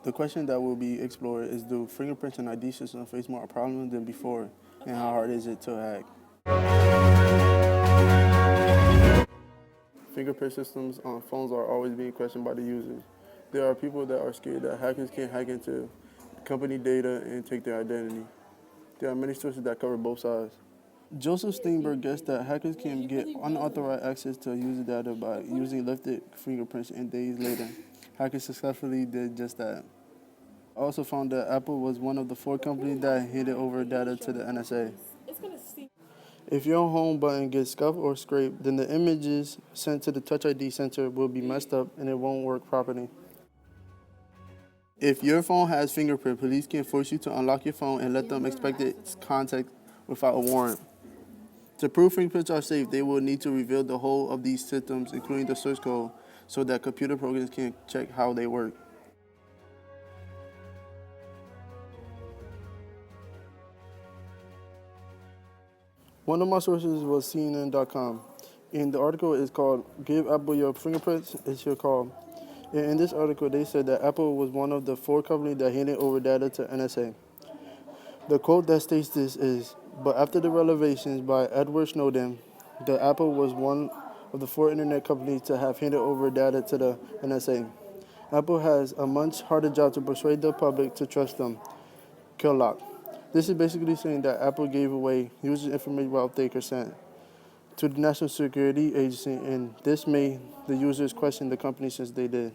The question that will be explored is, do fingerprints and ID systems face more problems than before, and how hard is it to hack? Fingerprint systems on phones are always being questioned by the users. There are people that are scared that hackers can hack into company data and take their identity. There are many sources that cover both sides. Joseph Steinberg guessed that hackers can get unauthorized access to user data by using lifted fingerprints, and days later, hackers successfully did just that. Also found that Apple was one of the 4 companies that handed over data to the NSA. If your home button gets scuffed or scraped, then the images sent to the Touch ID sensor will be messed up and it won't work properly. If your phone has fingerprint, police can force you to unlock your phone and let them inspect its contact without a warrant. To prove fingerprints are safe, they will need to reveal the whole of these systems, including the source code, so that computer programs can check how they work. One of my sources was CNN.com, and the article is called "Give Apple Your Fingerprints, It's Your Call." And in this article, they said that Apple was one of the 4 companies that handed over data to NSA. The quote that states this is, "But after the revelations by Edward Snowden, the Apple was one of the 4 internet companies to have handed over data to the NSA. Apple has a much harder job to persuade the public to trust them." Killock. This is basically saying that Apple gave away user information without their consent to the National Security Agency, and this made the users question the company since they did.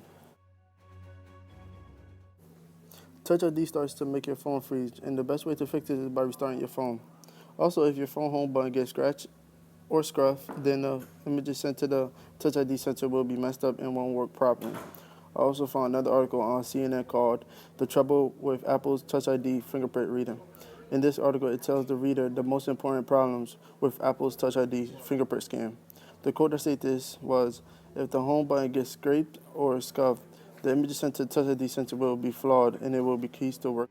Touch ID starts to make your phone freeze, and the best way to fix it is by restarting your phone. Also, if your phone home button gets scratched or scuffed, then the images sent to the Touch ID sensor will be messed up and won't work properly. I also found another article on CNN called "The Trouble with Apple's Touch ID Fingerprint Reader." In this article, it tells the reader the most important problems with Apple's Touch ID fingerprint scan. The quote that stated this was, "If the home button gets scraped or scuffed, the image sent to the Touch ID sensor will be flawed and it will be cease to work."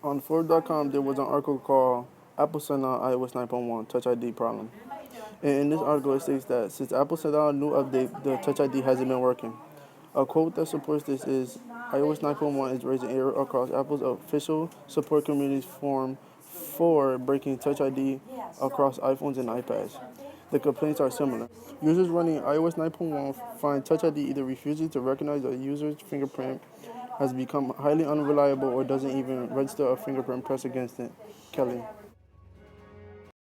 On Forbes.com, there was an article called "Apple Sent Out iOS 9.1 Touch ID Problem." And in this article, it states that since Apple sent out a new update, the Touch ID hasn't been working. A quote that supports this is, "iOS 9.1 is raising error across Apple's official support community's forum for breaking Touch ID across iPhones and iPads. The complaints are similar. Users running iOS 9.1 find Touch ID either refuses to recognize a user's fingerprint, has become highly unreliable, or doesn't even register a fingerprint press against it." Kelly.